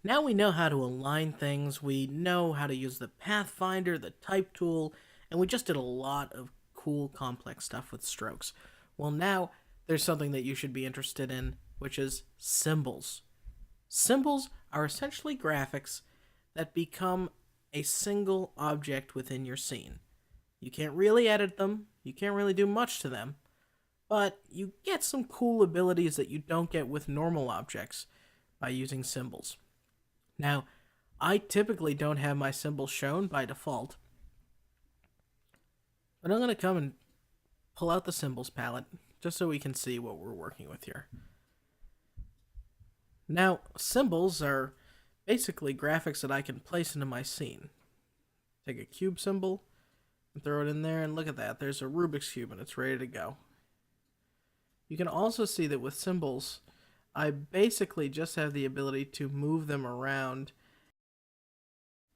Now we know how to align things, we know how to use the pathfinder, the type tool, and we just did a lot of cool complex stuff with strokes. Well, now there's something that you should be interested in, which is symbols. Symbols are essentially graphics that become a single object within your scene. You can't really edit them, you can't really do much to them, but you get some cool abilities that you don't get with normal objects by using symbols. Now, I typically don't have my symbols shown by default, but I'm going to come and pull out the symbols palette just so we can see what we're working with here. Now, symbols are basically graphics that I can place into my scene. Take a cube symbol and throw it in there, and look at that. There's a Rubik's Cube and it's ready to go. You can also see that with symbols, I basically just have the ability to move them around.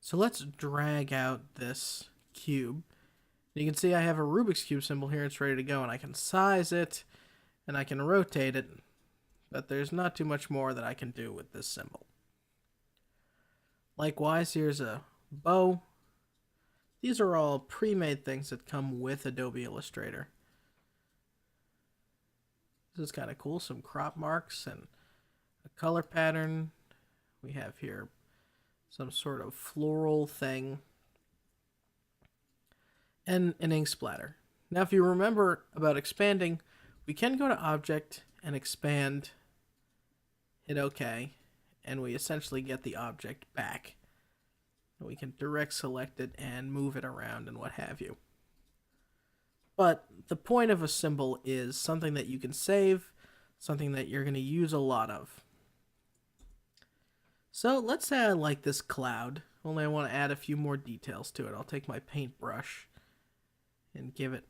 So let's drag out this cube. You can see I have a Rubik's Cube symbol here. It's ready to go, and I can size it and I can rotate it, but there's not too much more that I can do with this symbol. Likewise, here's a bow. These are all pre-made things that come with Adobe Illustrator. This is kind of cool. Some crop marks and a color pattern. We have here some sort of floral thing and an ink splatter. Now, if you remember about expanding, we can go to Object and expand, hit OK, and we essentially get the object back. We can direct select it and move it around and what have you. But the point of a symbol is something that you can save, something that you're going to use a lot of. So let's say I like this cloud, only I want to add a few more details to it. I'll take my paintbrush and give it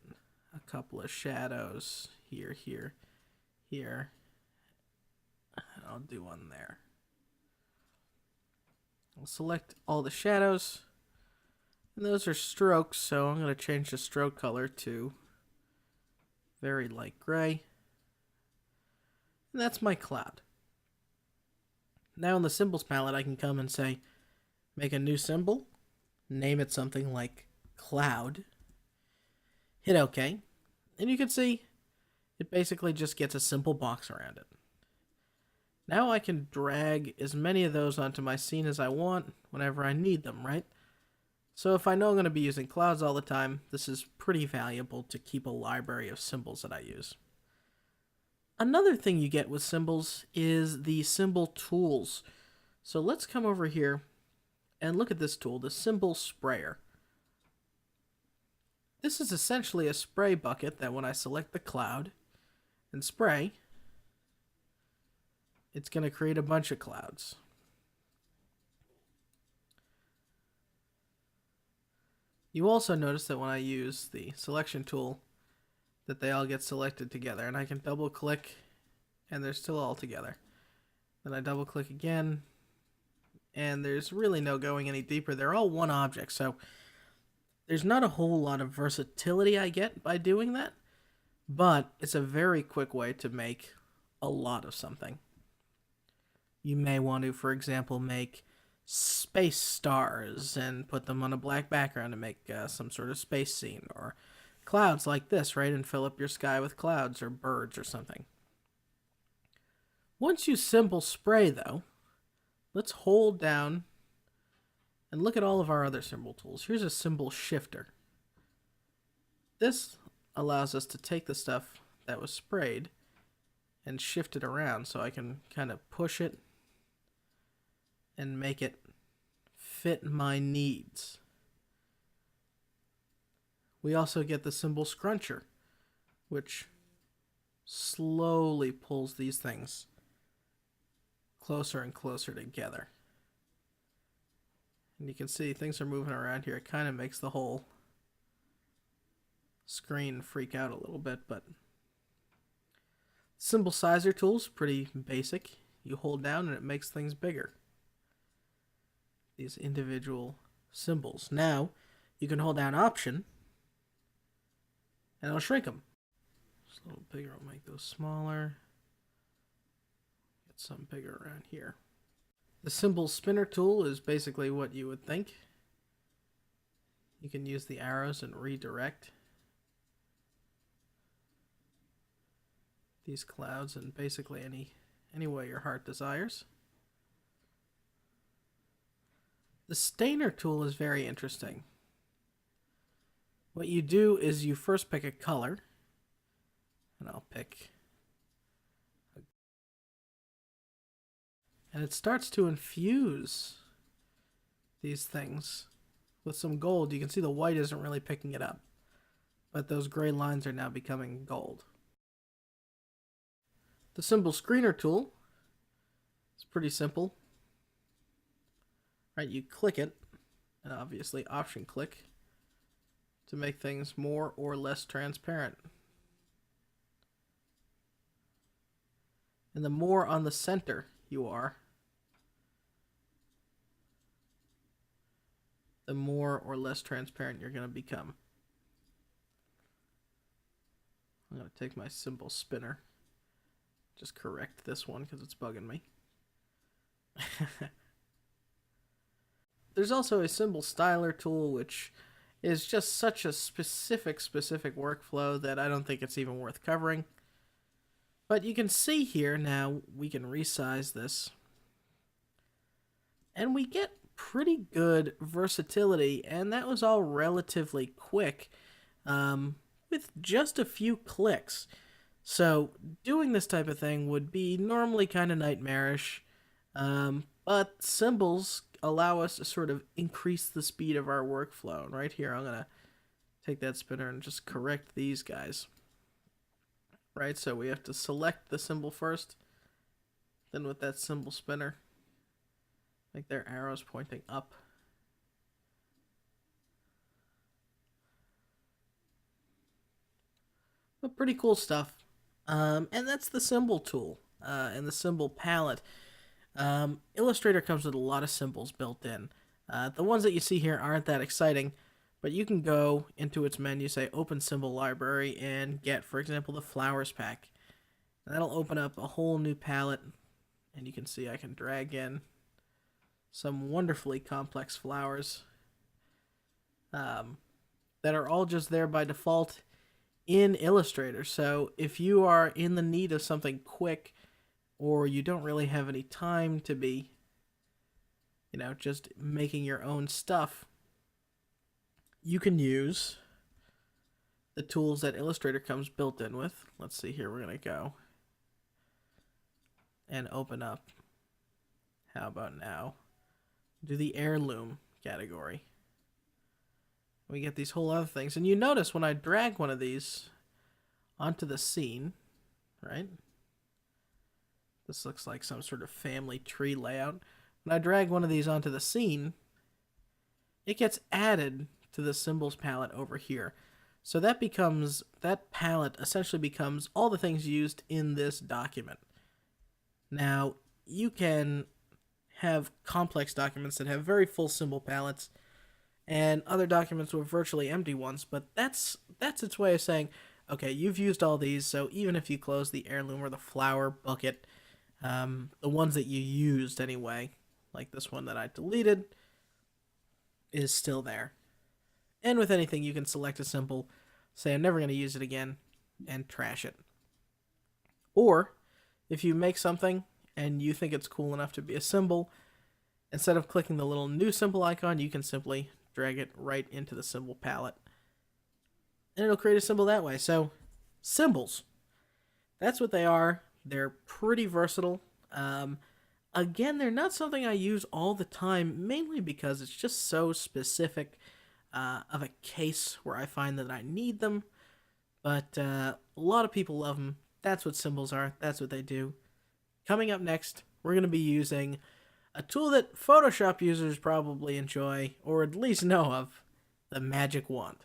a couple of shadows here, here, here. And I'll do one there. I'll select all the shadows, and those are strokes, so I'm going to change the stroke color to very light gray. And that's my cloud. Now in the symbols palette, I can come and say, make a new symbol, name it something like cloud, hit OK, and you can see it basically just gets a simple box around it. Now I can drag as many of those onto my scene as I want whenever I need them, right? So if I know I'm going to be using clouds all the time, this is pretty valuable to keep a library of symbols that I use. Another thing you get with symbols is the symbol tools. So let's come over here and look at this tool, the symbol sprayer. This is essentially a spray bucket that when I select the cloud and spray, it's going to create a bunch of clouds. You also notice that when I use the selection tool that they all get selected together, and I can double click and they're still all together. Then I double click again and there's really no going any deeper. They're all one object, so there's not a whole lot of versatility I get by doing that, but it's a very quick way to make a lot of something. You may want to, for example, make space stars and put them on a black background to make some sort of space scene, or clouds like this, right, and fill up your sky with clouds or birds or something. Once you symbol spray, though, let's hold down and look at all of our other symbol tools. Here's a symbol shifter. This allows us to take the stuff that was sprayed and shift it around, so I can kind of push it and make it fit my needs. We also get the symbol scruncher, which slowly pulls these things closer and closer together. And you can see things are moving around here. It kind of makes the whole screen freak out a little bit, but symbol sizer tool's pretty basic. You hold down and it makes things bigger. These individual symbols. Now, you can hold down Option, and it'll shrink them. Just a little bigger, I'll make those smaller. Get some bigger around here. The symbol spinner tool is basically what you would think. You can use the arrows and redirect these clouds in basically any way your heart desires. The stainer tool is very interesting. What you do is you first pick a color, and I'll pick, and it starts to infuse these things with some gold. You can see the white isn't really picking it up, but those gray lines are now becoming gold. The symbol screener tool is pretty simple. Right, you click it, and obviously option click to make things more or less transparent. And the more on the center you are, the more or less transparent you're going to become. I'm going to take my symbol spinner, just correct this one because it's bugging me. There's also a symbol styler tool, which is just such a specific workflow that I don't think it's even worth covering. But you can see here now, we can resize this, and we get pretty good versatility, and that was all relatively quick with just a few clicks. So doing this type of thing would be normally kind of nightmarish, but symbols allow us to sort of increase the speed of our workflow. And right here, I'm going to take that spinner and just correct these guys. Right, so we have to select the symbol first, then with that symbol spinner, make their arrows pointing up. But pretty cool stuff. And that's the symbol tool and the symbol palette. Illustrator comes with a lot of symbols built in. The ones that you see here aren't that exciting, but you can go into its menu, say Open Symbol Library, and get, for example, the Flowers pack. And that'll open up a whole new palette, and you can see I can drag in some wonderfully complex flowers that are all just there by default in Illustrator. So if you are in the need of something quick, or you don't really have any time to be, just making your own stuff, you can use the tools that Illustrator comes built in with. Let's see here, we're going to go and open up, how about now, do the heirloom category. We get these whole other things, and you notice when I drag one of these onto the scene, right? This looks like some sort of family tree layout. When I drag one of these onto the scene, it gets added to the symbols palette over here. So that palette essentially becomes all the things used in this document. Now, you can have complex documents that have very full symbol palettes and other documents with virtually empty ones, but that's its way of saying, okay, you've used all these, so even if you close the heirloom or the flower bucket, the ones that you used anyway, like this one that I deleted, is still there. And with anything, you can select a symbol, say I'm never going to use it again, and trash it. Or, if you make something and you think it's cool enough to be a symbol, instead of clicking the little new symbol icon, you can simply drag it right into the symbol palette. And it'll create a symbol that way. So, symbols. That's what they are. They're pretty versatile. Again, they're not something I use all the time, mainly because it's just so specific of a case where I find that I need them. But a lot of people love them. That's what symbols are. That's what they do. Coming up next, we're going to be using a tool that Photoshop users probably enjoy, or at least know of, the magic wand.